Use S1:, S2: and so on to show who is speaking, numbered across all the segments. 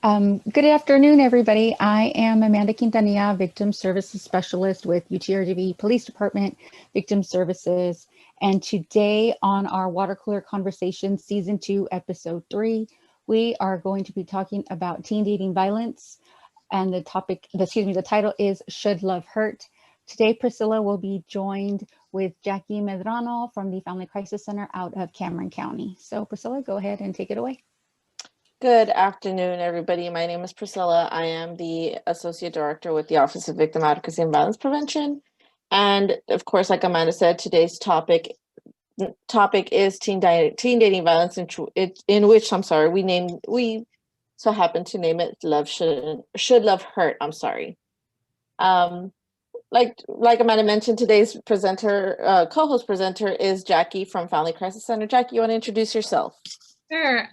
S1: Good afternoon, everybody. I am Amanda Quintanilla, Victim Services Specialist with UTRGV Police Department Victim Services. And today on our Water Cooler Conversation Season 2, Episode 3, we are going to be talking about teen dating violence. And the title is Should Love Hurt? Today, Priscilla will be joined with Jackie Medrano from the Family Crisis Center out of Cameron County. So Priscilla, go ahead and take it away.
S2: Good afternoon, everybody. My name is Priscilla. I am the Associate Director with the Office of Victim Advocacy and Violence Prevention. And of course, like Amanda said, today's topic is teen dating violence, in which we so happen to name it Should Love Hurt. I'm sorry. Like Amanda mentioned, today's co-host presenter is Jackie from Family Crisis Center. Jackie, you want to introduce yourself?
S3: Sure.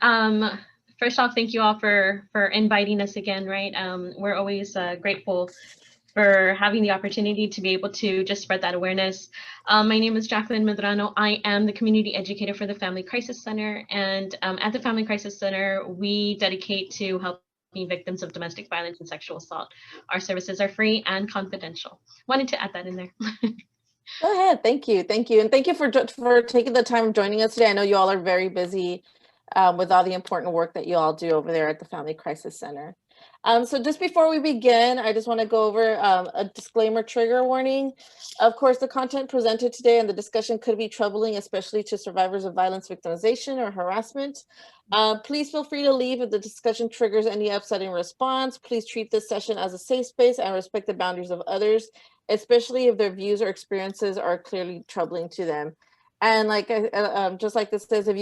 S3: First off, thank you all for inviting us again, right? We're always grateful for having the opportunity to be able to just spread that awareness. My name is Jacqueline Medrano. I am the community educator for the Family Crisis Center. And at the Family Crisis Center, we dedicate to helping victims of domestic violence and sexual assault. Our services are free and confidential. Wanted to add that in there.
S2: Go ahead. Thank you. And thank you for taking the time of joining us today. I know you all are very busy with all the important work that you all do over there at the Family Crisis Center. So just before we begin, I just want to go over a disclaimer trigger warning. Of course, the content presented today and the discussion could be troubling, especially to survivors of violence, victimization, or harassment. Please feel free to leave if the discussion triggers any upsetting response. Please treat this session as a safe space and respect the boundaries of others, especially if their views or experiences are clearly troubling to them. And just like this says, if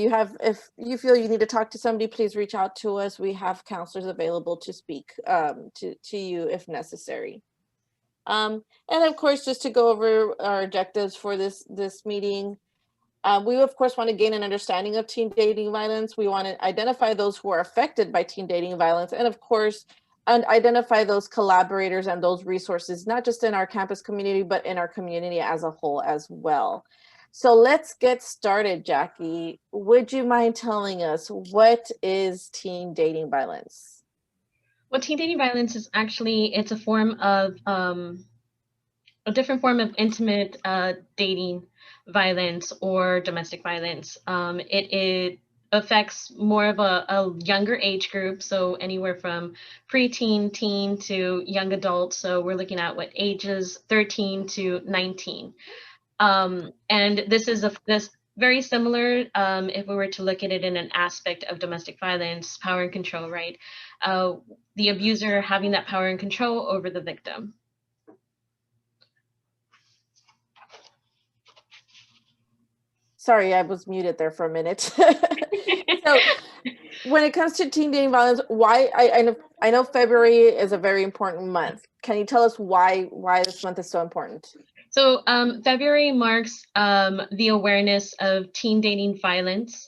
S2: you feel you need to talk to somebody, please reach out to us. We have counselors available to speak to you if necessary. And of course, just to go over our objectives for this meeting, we of course want to gain an understanding of teen dating violence. We want to identify those who are affected by teen dating violence, and of course, identify those collaborators and those resources, not just in our campus community, but in our community as a whole as well. So let's get started, Jackie. Would you mind telling us what is teen dating violence?
S3: Well, teen dating violence is actually, it's a form of, a different form of intimate dating violence or domestic violence. It affects more of a younger age group, so anywhere from preteen, teen to young adult. So we're looking at ages 13 to 19. And this is this very similar, if we were to look at it in an aspect of domestic violence, power and control, right? The abuser having that power and control over the victim.
S2: Sorry, I was muted there for a minute. So when it comes to teen dating violence, why I know February is a very important month. Can you tell us why this month is so important?
S3: So February marks the awareness of teen dating violence.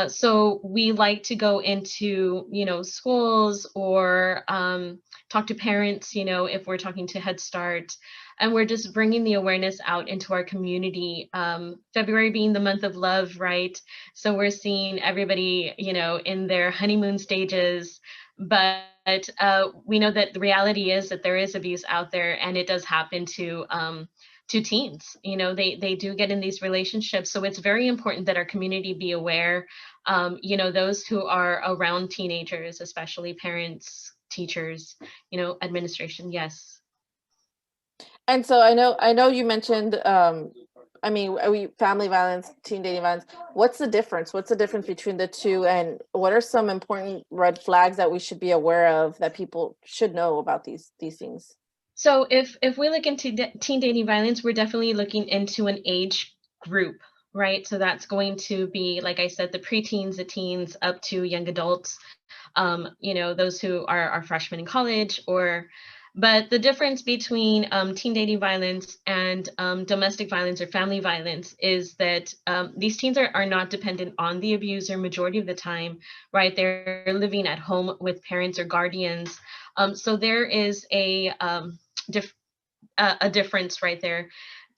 S3: So we like to go into, schools or talk to parents, if we're talking to Head Start, and we're just bringing the awareness out into our community. February being the month of love, right? So we're seeing everybody, in their honeymoon stages, but we know that the reality is that there is abuse out there, and it does happen to teens. They do get in these relationships. So it's very important that our community be aware, those who are around teenagers, especially parents, teachers, administration. Yes.
S2: And so I know you mentioned, family violence, teen dating violence. What's the difference? What's the difference between the two? And what are some important red flags that we should be aware of that people should know about these things?
S3: So if we look into teen dating violence, we're definitely looking into an age group, right? So that's going to be, like I said, the preteens, the teens, up to young adults, those who are freshmen in college but the difference between teen dating violence and domestic violence or family violence is that these teens are not dependent on the abuser majority of the time, right? They're living at home with parents or guardians. So there is a difference right there.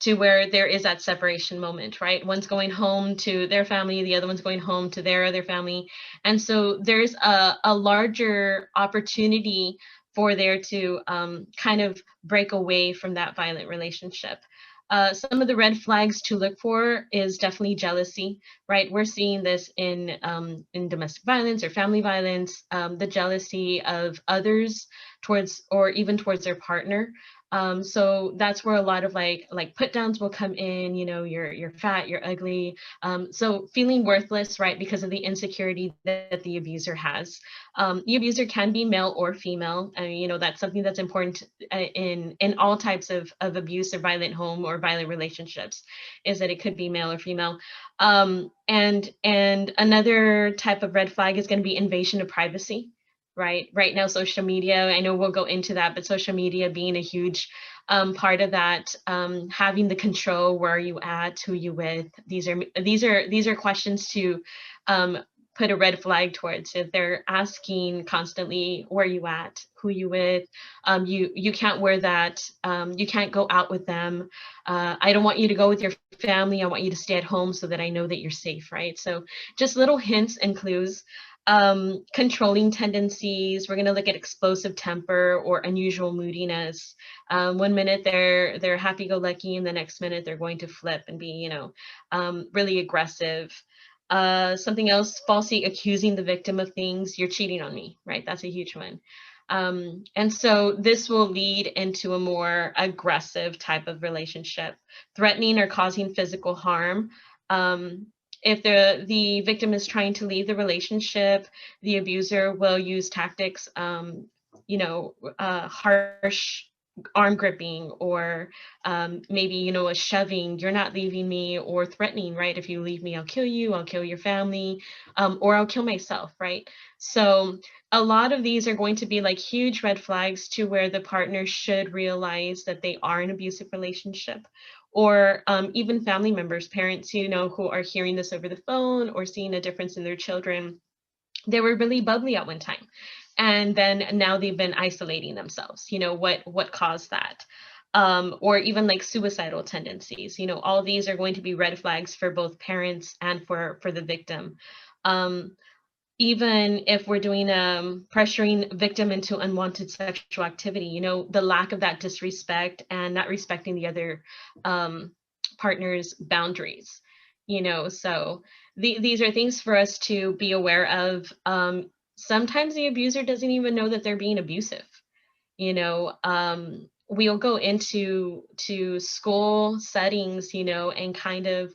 S3: to where there is that separation moment, right? One's going home to their family, the other one's going home to their other family. And so there's a larger opportunity for there to kind of break away from that violent relationship. Some of the red flags to look for is definitely jealousy, right? We're seeing this in domestic violence or family violence, the jealousy of others towards, or even towards their partner. So that's where a lot of like put downs will come in. You know, you're fat, you're ugly. So feeling worthless, right, because of the insecurity that the abuser has. The abuser can be male or female. You know, that's something that's important in all types of abuse or violent home or violent relationships, is that it could be male or female. And another type of red flag is going to be invasion of privacy. Right now, social media, I know we'll go into that, but social media being a huge part of that, having the control, where are you at, who you with, these are questions to put a red flag towards. If they're asking constantly, where are you at, who you with, you can't wear that, you can't go out with them, I don't want you to go with your family, I want you to stay at home so that I know that you're safe, right? So just little hints and clues. Controlling tendencies, we're going to look at explosive temper or unusual moodiness. One minute they're happy-go-lucky, and the next minute they're going to flip and be, you know, really aggressive. Something else, falsely accusing the victim of things. You're cheating on me, right? That's a huge one. And so this will lead into a more aggressive type of relationship, threatening or causing physical harm. If the victim is trying to leave the relationship, the abuser will use tactics, you know, harsh arm gripping, or maybe, you know, a shoving, you're not leaving me, or threatening, right? If you leave me, I'll kill you, I'll kill your family, or I'll kill myself, right? So a lot of these are going to be like huge red flags to where the partner should realize that they are in an abusive relationship. Or even family members, parents, you know, who are hearing this over the phone or seeing a difference in their children. They were really bubbly at one time, and then now they've been isolating themselves. You know, what caused that? Or even like suicidal tendencies. You know, all these are going to be red flags for both parents and for the victim. Even if we're doing pressuring victim into unwanted sexual activity, you know, the lack of that disrespect and not respecting the other partner's boundaries, you know. So these are things for us to be aware of. Sometimes the abuser doesn't even know that they're being abusive, you know. We'll go into school settings, you know, and kind of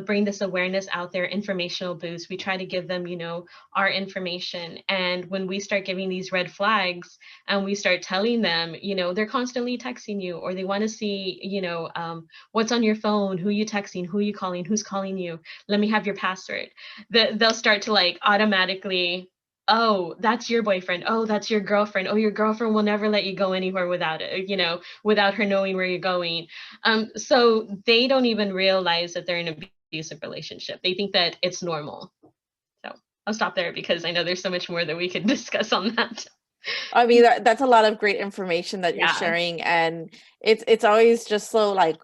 S3: bring this awareness out there, informational boost. We try to give them, you know, our information. And when we start giving these red flags and we start telling them, you know, they're constantly texting you, or they want to see, you know, what's on your phone, who you texting, who you calling, who's calling you, let me have your password. They'll start to like automatically, oh, that's your boyfriend, oh, that's your girlfriend, oh, your girlfriend will never let you go anywhere without it, you know, without her knowing where you're going. So they don't even realize that they're in an abusive relationship. They think that it's normal. So I'll stop there because I know there's so much more that we could discuss on that.
S2: I mean, that's a lot of great information that you're
S3: Yeah.
S2: sharing, and it's always just so like,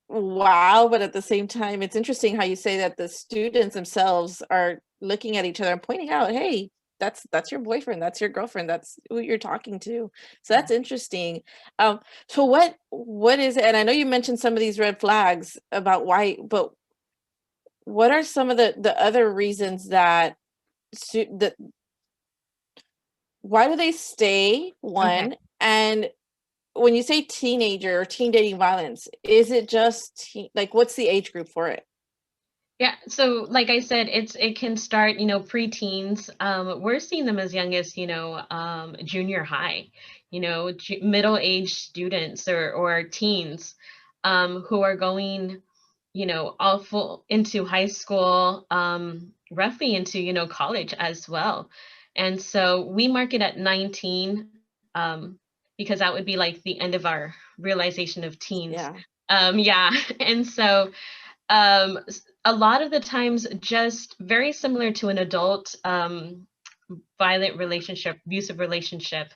S2: wow, but at the same time, it's interesting how you say that the students themselves are looking at each other and pointing out, hey, that's your boyfriend, that's your girlfriend, that's who you're talking to. So that's interesting. So what is it? And I know you mentioned some of these red flags about why, but what are some of the other reasons that that why do they stay, one?
S3: Okay.
S2: And when you say teenager or teen dating violence, is it just like, what's the age group for it?
S3: Yeah, so like I said, it can start, you know, preteens. We're seeing them as young as, you know, junior high, you know, middle-aged students or teens, who are going, you know, all full into high school, roughly into, you know, college as well. And so we mark it at 19, because that would be like the end of our realization of teens.
S2: Yeah.
S3: Yeah, and so a lot of the times just very similar to an adult violent relationship, abusive relationship.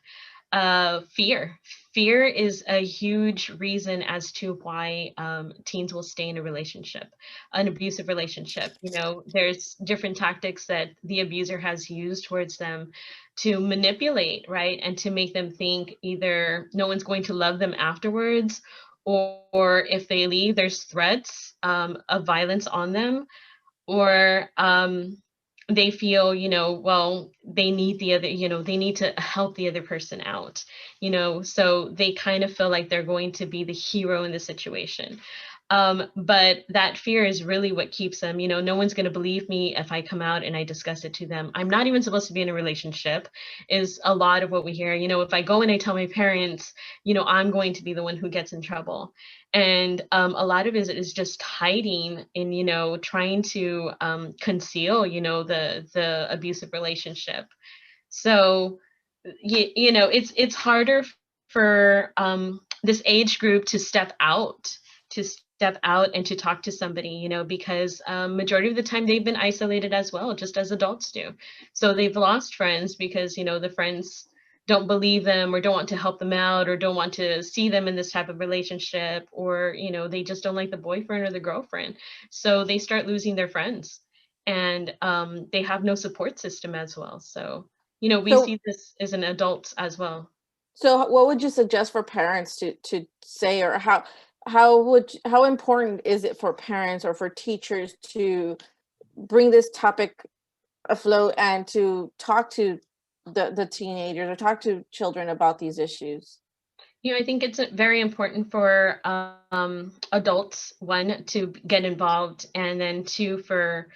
S3: Fear. Fear is a huge reason as to why teens will stay in a relationship, an abusive relationship. You know, there's different tactics that the abuser has used towards them to manipulate, right? And to make them think either no one's going to love them afterwards, or if they leave, there's threats of violence on them, or they feel, you know, well, they need the other, you know, they need to help the other person out, you know, so they kind of feel like they're going to be the hero in the situation. But that fear is really what keeps them, you know, no one's going to believe me if I come out and I discuss it to them. I'm not even supposed to be in a relationship is a lot of what we hear. You know, if I go and I tell my parents, you know, I'm going to be the one who gets in trouble. And a lot of it is just hiding and, you know, trying to conceal, you know, the abusive relationship. So, you know, it's harder for this age group to step out, and to talk to somebody, you know, because majority of the time they've been isolated as well, just as adults do. So they've lost friends because, you know, the friends don't believe them or don't want to help them out or don't want to see them in this type of relationship, or, you know, they just don't like the boyfriend or the girlfriend. So they start losing their friends, and they have no support system as well. So, you know, we
S2: So,
S3: see this as an adult as well.
S2: so what would you suggest for parents to say, or how important is it for parents or for teachers to bring this topic afloat and to talk to the teenagers or talk to children about these issues?
S3: You know, I think it's very important for adults, one, to get involved, and then two, for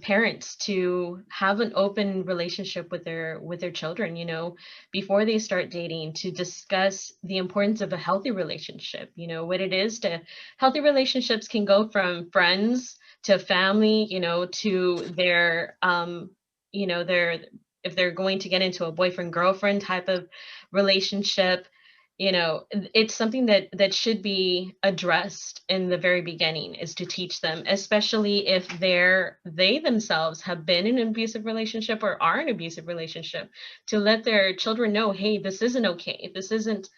S3: parents to have an open relationship with their children. You know, before they start dating, to discuss the importance of a healthy relationship. You know, what it is to healthy relationships can go from friends to family. You know, to their you know, their, if they're going to get into a boyfriend girlfriend type of relationship, you know, it's something that should be addressed in the very beginning, is to teach them, especially if they themselves have been in an abusive relationship or are in an abusive relationship, to let their children know, hey, this isn't okay, this isn't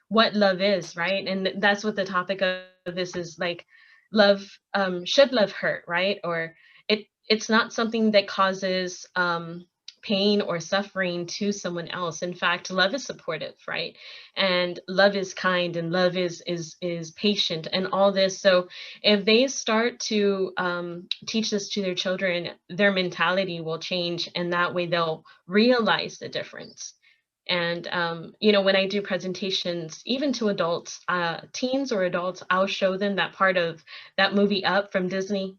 S3: what love is, right? And that's what the topic of this is, like, love, should love hurt, right? Or it's not something that causes pain or suffering to someone else. In fact, love is supportive, right? And love is kind, and love is patient, and all this. So if they start to teach this to their children, their mentality will change, and that way they'll realize the difference. And you know, when I do presentations, even to adults, teens or adults, I'll show them that part of that movie Up from Disney,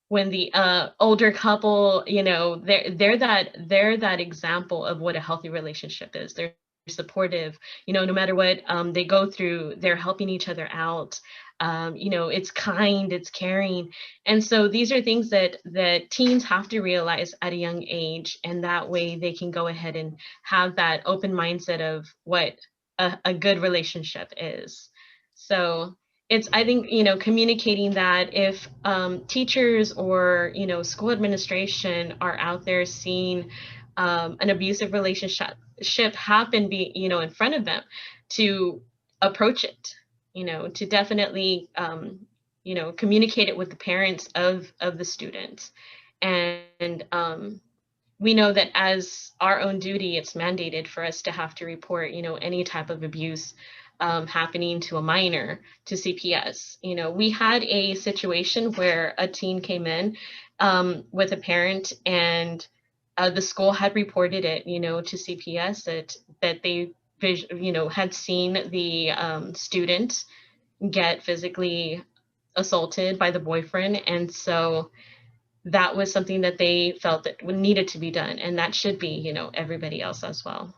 S3: when the older couple, you know, they're that example of what a healthy relationship is. They're supportive, you know, no matter what they go through, they're helping each other out. You know, it's kind, it's caring. And so these are things that teens have to realize at a young age, and that way they can go ahead and have that open mindset of what a good relationship is. So it's, I think, you know, communicating that if teachers or, you know, school administration are out there seeing an abusive relationship happen, be, you know, in front of them, to approach it, you know, to definitely you know, communicate it with the parents of the students. And we know that as our own duty, it's mandated for us to have to report, you know, any type of abuse happening to a minor to CPS. You know, we had a situation where a teen came in with a parent, and the school had reported it, you know, to CPS, that they, you know, had seen the student get physically assaulted by the boyfriend, and so that was something that they felt that needed to be done, and that should be, you know, everybody else as well.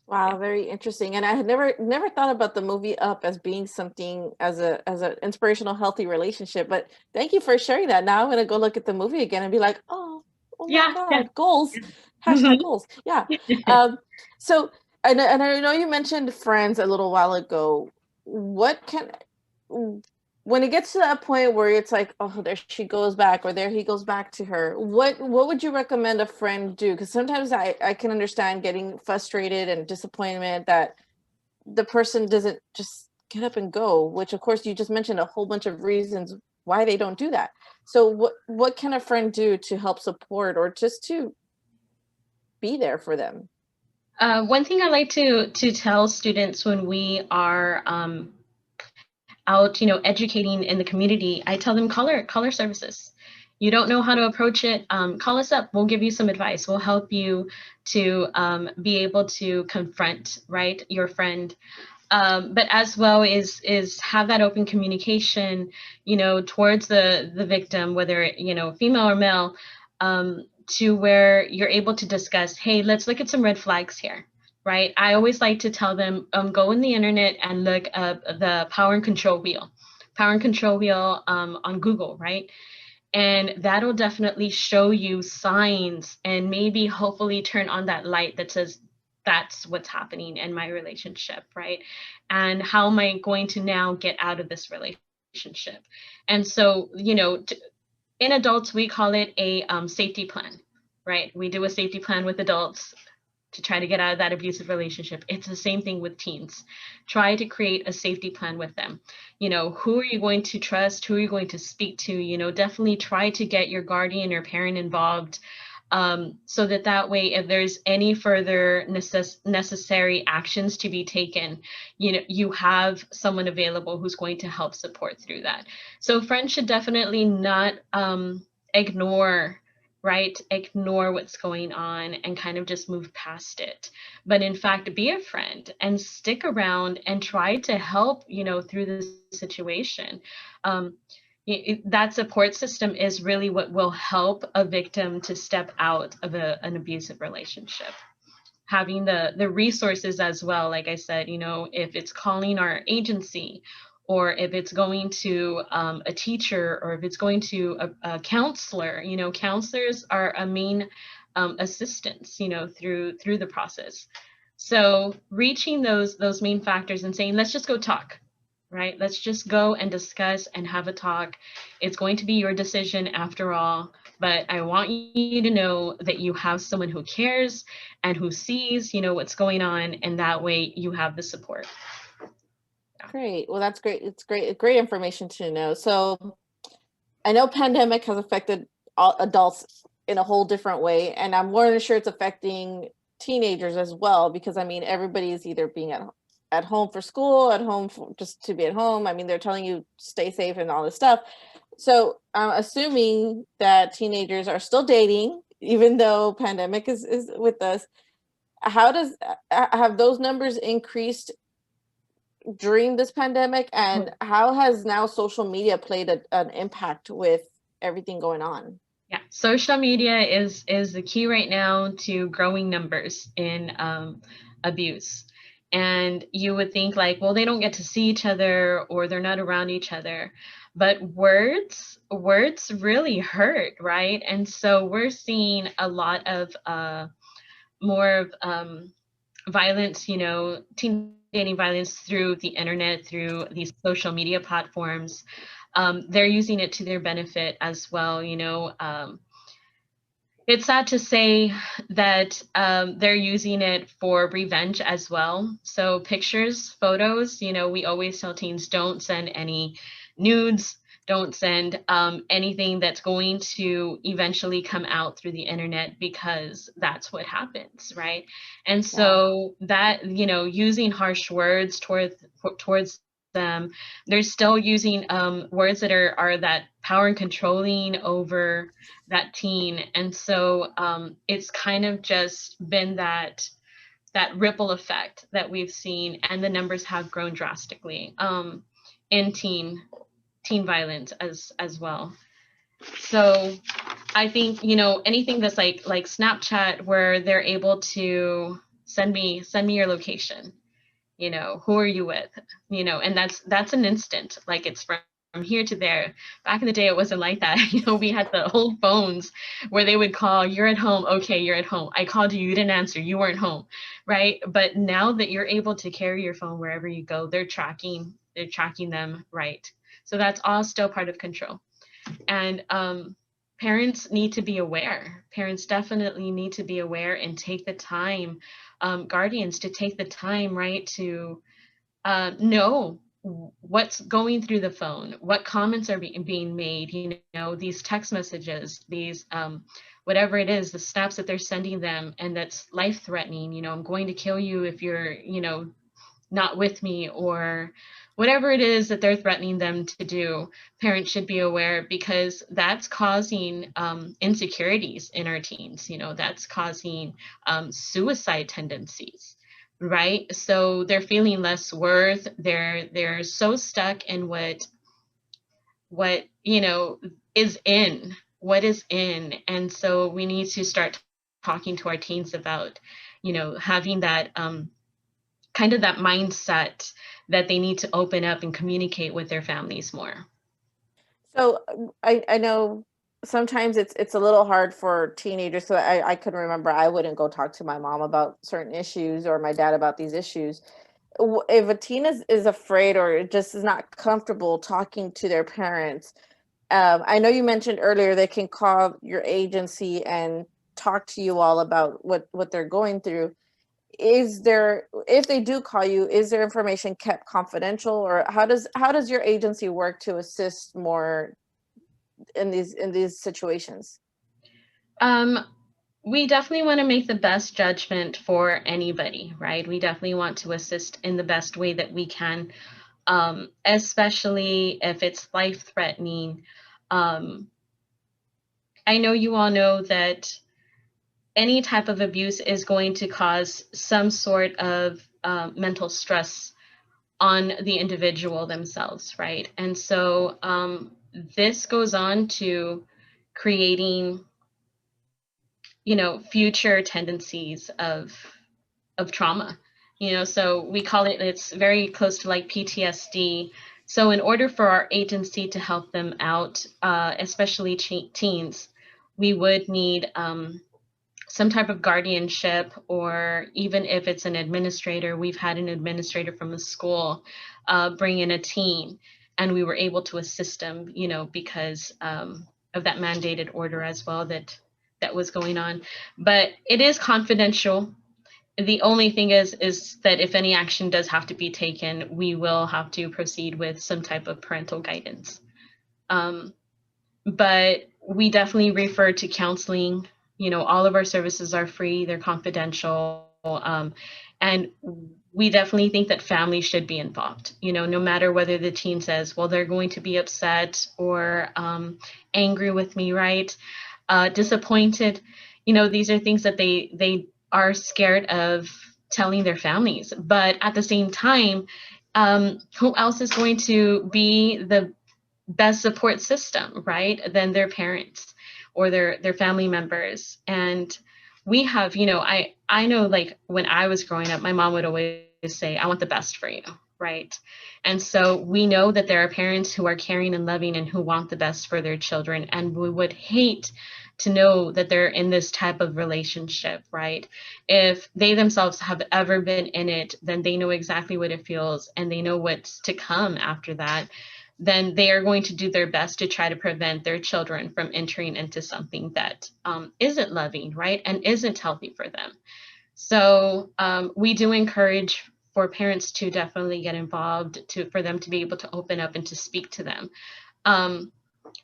S2: Wow,
S3: Yeah.
S2: very interesting. And I had never thought about the movie Up as being something, as an inspirational, healthy relationship. But thank you for sharing that. Now I'm gonna go look at the movie again and be like, oh my
S3: Yeah, yeah.
S2: God, goals.
S3: Mhm.
S2: Hashtag goals. Yeah. Um, so and I know you mentioned friends a little while ago. What can when it gets to that point where it's like, oh, there she goes back, or there he goes back to her, what would you recommend a friend do? Because sometimes I can understand getting frustrated and disappointment that the person doesn't just get up and go, which of course you just mentioned a whole bunch of reasons why they don't do that. So what can a friend do to help support or just to be there for them?
S3: One thing I like to tell students when we are out, educating in the community, I tell them call our services. You don't know how to approach it, call us up. We'll give you some advice. We'll help you to be able to confront, right, your friend. But as well is have that open communication, towards the victim, whether female or male, to where you're able to discuss, hey, let's look at some red flags here. Right. I always like to tell them, go on the internet and look up the power and control wheel on Google. Right. And that'll definitely show you signs and maybe hopefully turn on that light that says, that's what's happening in my relationship. Right. And how am I going to now get out of this relationship? And so, in adults, we call it a safety plan. Right. We do a safety plan with adults to try to get out of that abusive relationship. It's the same thing with teens. Try to create a safety plan with them. Who are you going to trust? Who are you going to speak to? Definitely try to get your guardian or parent involved, so that way, if there's any further necessary actions to be taken, you have someone available who's going to help support through that. So friends should definitely not ignore what's going on and kind of just move past it, but in fact be a friend and stick around and try to help through this situation. That support system is really what will help a victim to step out of an abusive relationship. Having the resources as well, like I said, if it's calling our agency, or if it's going to a teacher, or if it's going to a counselor, counselors are a main assistance, through the process. So reaching those main factors and saying, let's just go talk, right? Let's just go and discuss and have a talk. It's going to be your decision after all, but I want you to know that you have someone who cares and who sees, what's going on, and that way you have the support.
S2: Great. Well, that's great. It's great information to know. So I know pandemic has affected all adults in a whole different way, and I'm more than sure it's affecting teenagers as well, because I mean, everybody is either being at home for school, at home just to be at home. I mean, they're telling you stay safe and all this stuff. So I'm assuming that teenagers are still dating, even though pandemic is with us. How does have those numbers increased during this pandemic, and how has now social media played an impact with everything going on?
S3: Yeah, social media is the key right now to growing numbers in abuse. And you would think like, well, they don't get to see each other or they're not around each other, but words really hurt, right? And so we're seeing a lot of more of violence, teen dating violence through the internet, through these social media platforms. They're using it to their benefit as well. It's sad to say that they're using it for revenge as well. So pictures, photos, we always tell teens, don't send any nudes, don't send anything that's going to eventually come out through the internet, because that's what happens, right? And so that, using harsh words towards them, they're still using words that are that power and controlling over that teen. And so it's kind of just been that ripple effect that we've seen, and the numbers have grown drastically in teen violence as well. So I think, anything that's like Snapchat, where they're able to send me your location, who are you with, and that's an instant, like it's from here to there. Back in the day, it wasn't like that. We had the old phones where they would call, you're at home. Okay, you're at home. I called you, you didn't answer, you weren't home, right? But now that you're able to carry your phone wherever you go, they're tracking them, right? So that's all still part of control. And parents need to be aware. Parents definitely need to be aware and take the time, guardians to take the time, right, to know what's going through the phone, what comments are being made, these text messages, these whatever it is, the snaps that they're sending them, and that's life threatening. I'm going to kill you if you're, not with me, or whatever it is that they're threatening them to do. Parents should be aware, because that's causing insecurities in our teens. That's causing suicide tendencies, right? So they're feeling less worth. They're so stuck in what is in, what is in. And so we need to start talking to our teens about having that kind of that mindset that they need to open up and communicate with their families more.
S2: So I know sometimes it's a little hard for teenagers. So I can remember I wouldn't go talk to my mom about certain issues, or my dad about these issues. If a teen is afraid or just is not comfortable talking to their parents, I know you mentioned earlier they can call your agency and talk to you all about what they're going through. Is there, if they do call you, is their information kept confidential, or how does your agency work to assist more in these situations?
S3: We definitely want to make the best judgment for anybody, right? We definitely want to assist in the best way that we can, especially if it's life-threatening. I know you all know that any type of abuse is going to cause some sort of mental stress on the individual themselves, right? And so this goes on to creating, future tendencies of trauma. So we call it's very close to like PTSD. So in order for our agency to help them out, especially teens, we would need some type of guardianship, or even if it's an administrator, we've had an administrator from the school bring in a teen, and we were able to assist them, because of that mandated order as well that was going on. But it is confidential. The only thing is that if any action does have to be taken, we will have to proceed with some type of parental guidance. But we definitely refer to counseling. All of our services are free, they're confidential. And we definitely think that families should be involved, no matter whether the teen says, well, they're going to be upset or angry with me, right? Disappointed. These are things that they are scared of telling their families. But at the same time, who else is going to be the best support system, right, than their parents or their family members? And we have, I know, like when I was growing up, my mom would always say, I want the best for you, right? And so we know that there are parents who are caring and loving and who want the best for their children, and we would hate to know that they're in this type of relationship, right? If they themselves have ever been in it, then they know exactly what it feels, and they know what's to come after that. Then they are going to do their best to try to prevent their children from entering into something that isn't loving, right, and isn't healthy for them. So we do encourage for parents to definitely get involved, for them to be able to open up and to speak to them.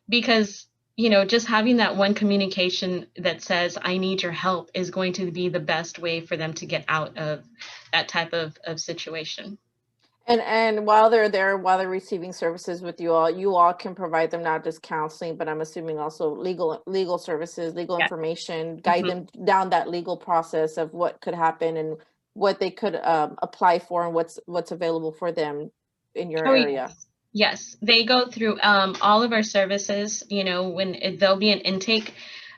S3: Because just having that one communication that says, I need your help, is going to be the best way for them to get out of that type of situation.
S2: And while they're there, while they're receiving services with you all can provide them not just counseling, but I'm assuming also legal services, legal information, guide them down that legal process of what could happen and what they could apply for, and what's available for them in your area.
S3: Yes, they go through all of our services. When there'll be an intake,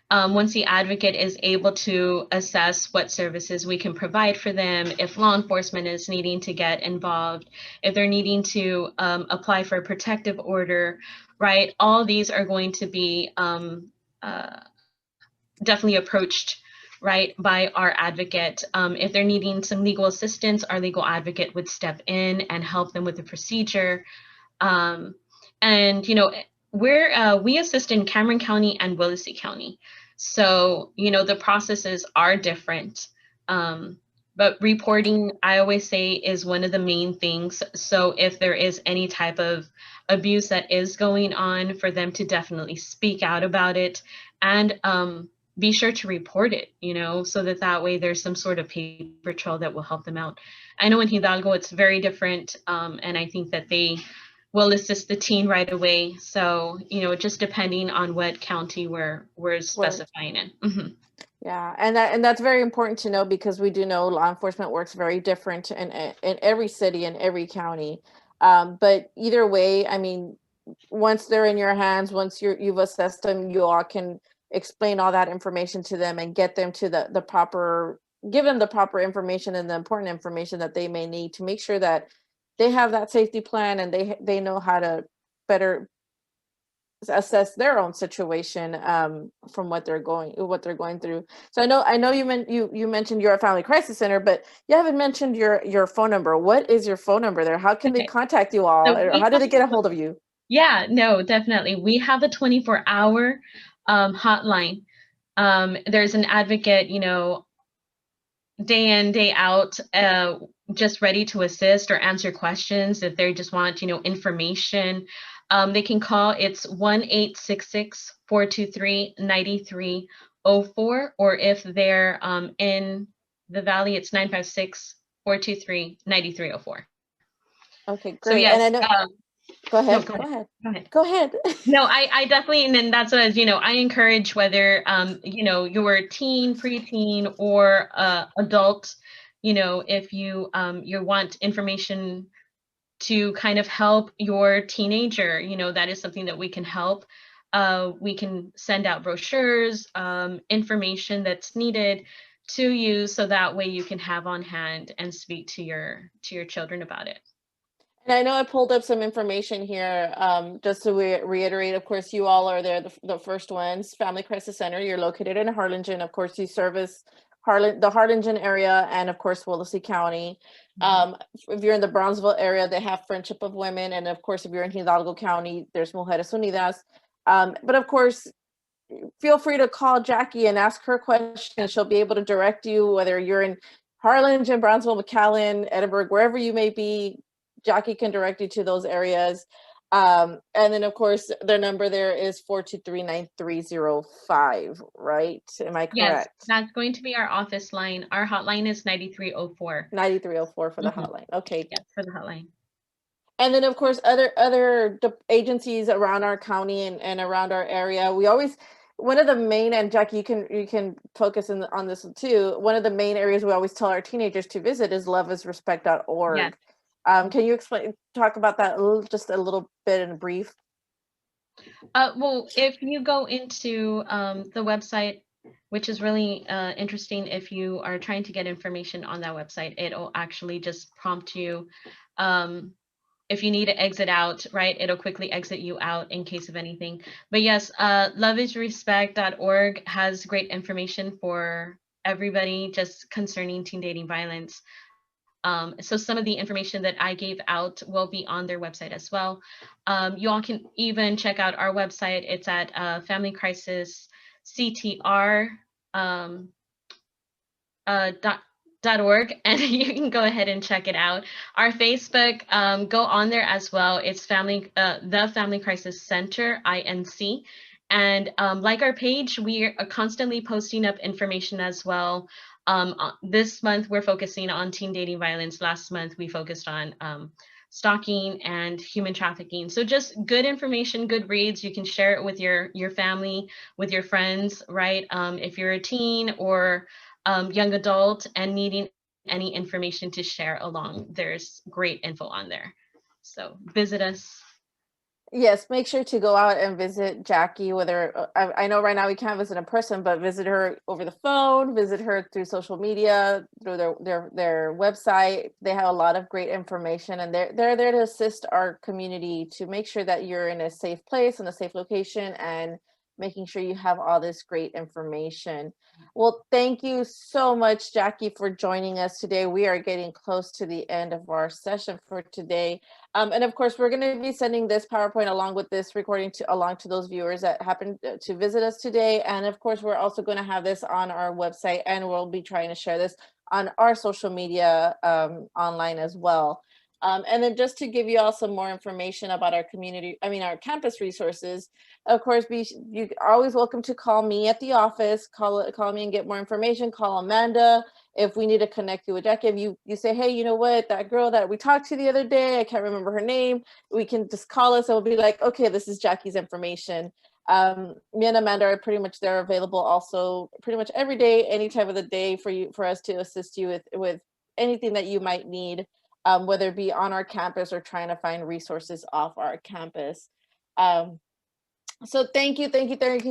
S3: once the advocate is able to assess what services we can provide for them, if law enforcement is needing to get involved, if they're needing to apply for a protective order, right? All these are going to be definitely approached, right, by our advocate. If they're needing some legal assistance, our legal advocate would step in and help them with the procedure. And, we assist in Cameron County and Willacy County. So, the processes are different. But reporting, I always say, is one of the main things. So if there is any type of abuse that is going on, for them to definitely speak out about it, and be sure to report it, so that way there's some sort of paper trail that will help them out. I know in Hidalgo it's very different, and I think that they will assist the teen right away. So, just depending on what county we're specifying in. Mm-hmm.
S2: Yeah, and that's very important to know, because we do know law enforcement works very different in every city and every county. But either way, I mean, once they're in your hands, once you've assessed them, you all can explain all that information to them and get them to the proper, give them the proper information and the important information that they may need to make sure that they have that safety plan, and they know how to better assess their own situation, from what they're going through. So I know you mentioned you're a family crisis center, but you haven't mentioned your phone number. What is your phone number there? How can they
S3: Okay.
S2: contact you all,
S3: So
S2: or how do they get a hold of you?
S3: Yeah, no, definitely. We have a 24-hour hotline. There's an advocate, day in, day out, just ready to assist or answer questions if they just want, information. They can call. It's 1-866-423-9304, or if they're in the Valley, it's 956-423-9304.
S2: Okay,
S3: So
S2: great. And
S3: yes,
S2: I know, go
S3: no,
S2: ahead.
S3: go
S2: Go
S3: ahead.
S2: ahead.
S3: Go ahead.
S2: Go ahead.
S3: No, I definitely, and that's what I encourage, whether, you're a teen, preteen, or adult, if you want information to kind of help your teenager, that is something that we can help. We can send out brochures, information that's needed to you, so that way you can have on hand and speak to your children about it.
S2: And I know I pulled up some information here, just to reiterate. Of course, you all are there, the first ones. Family Crisis Center. You're located in Harlingen. Of course, you service the Harlingen area, and of course, Willacy County. If you're in the Brownsville area, they have Friendship of Women, and of course, if you're in Hidalgo County, there's Mujeres Unidas. But of course, feel free to call Jackie and ask her questions. She'll be able to direct you, whether you're in Harlingen, Brownsville, McAllen, Edinburgh, wherever you may be. Jackie can direct you to those areas. And then, of course, their number there is 423-9305, right? Am I
S3: Yes,
S2: correct?
S3: that's going to be our office line. Our hotline is 9304.
S2: 9304 for the
S3: Mhm.
S2: hotline. Okay.
S3: Yes, for the hotline.
S2: And then, of course, other agencies around our county and around our area. We always, one of the main, and Jackie, you can focus on this too. One of the main areas we always tell our teenagers to visit is loveisrespect.org.
S3: Yes.
S2: Can you talk about that just a little bit in brief?
S3: Well, if you go into the website, which is really interesting, if you are trying to get information on that website, it'll actually just prompt you. If you need to exit out, right, it'll quickly exit you out in case of anything. But yes, loveisrespect.org has great information for everybody just concerning teen dating violence. So some of the information that I gave out will be on their website as well. You all can even check out our website. It's at Family Crisis CTR .org, and you can go ahead and check it out. Our Facebook, go on there as well. It's the Family Crisis Center, INC. And like our page, we are constantly posting up information as well. This month, we're focusing on teen dating violence. Last month, we focused on stalking and human trafficking. So just good information, good reads. You can share it with your family, with your friends, right? If you're a teen or young adult and needing any information to share along, there's great info on there. So visit us.
S2: Yes, make sure to go out and visit Jackie, whether I know right now we can't visit in person, but visit her over the phone, visit her through social media, through their website. They have a lot of great information, and they're there to assist our community to make sure that you're in a safe place, in a safe location, and making sure you have all this great information. Well, thank you so much, Jackie, for joining us today. We are getting close to the end of our session for today. And of course, we're going to be sending this PowerPoint along with this recording along to those viewers that happen to visit us today. And of course, we're also going to have this on our website, and we'll be trying to share this on our social media online as well. And then just to give you all some more information about our our campus resources, of course, you're always welcome to call me at the office, call me and get more information, call Amanda. If we need to connect you with Jackie, if you say, hey, you know what, that girl that we talked to the other day, I can't remember her name, we can just call us and we'll be like, okay, this is Jackie's information. Me and Amanda are pretty much there, available also pretty much every day, any time of the day for us to assist you with anything that you might need, whether it be on our campus or trying to find resources off our campus. So thank you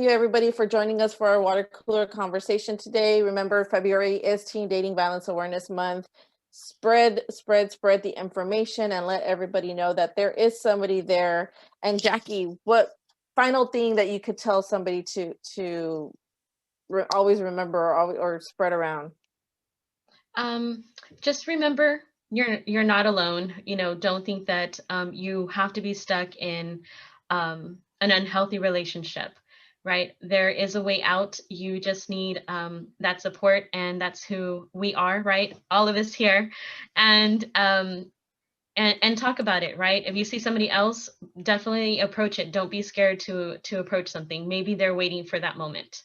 S2: everybody for joining us for our water cooler conversation today. Remember, February is Teen Dating Violence Awareness Month. Spread the information and let everybody know that there is somebody there. And Jackie, what final thing that you could tell somebody to always remember or spread around?
S3: Just remember, you're not alone. Don't think that you have to be stuck in an unhealthy relationship, right? There is a way out. You just need that support, and that's who we are, right? All of us here, and talk about it, right? If you see somebody else, definitely approach it. Don't be scared to approach something. Maybe they're waiting for that moment.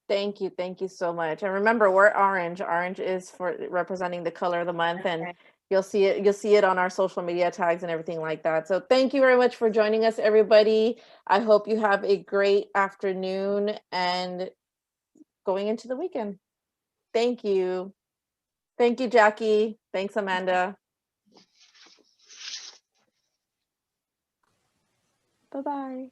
S2: Thank you so much. And remember, we're orange. Orange is for representing the color of the month, and you'll see it on our social media tags and everything like that. So thank you very much for joining us, everybody. I hope you have a great afternoon and going into the weekend. Thank you. Thank you, Jackie. Thanks, Amanda. Bye-bye.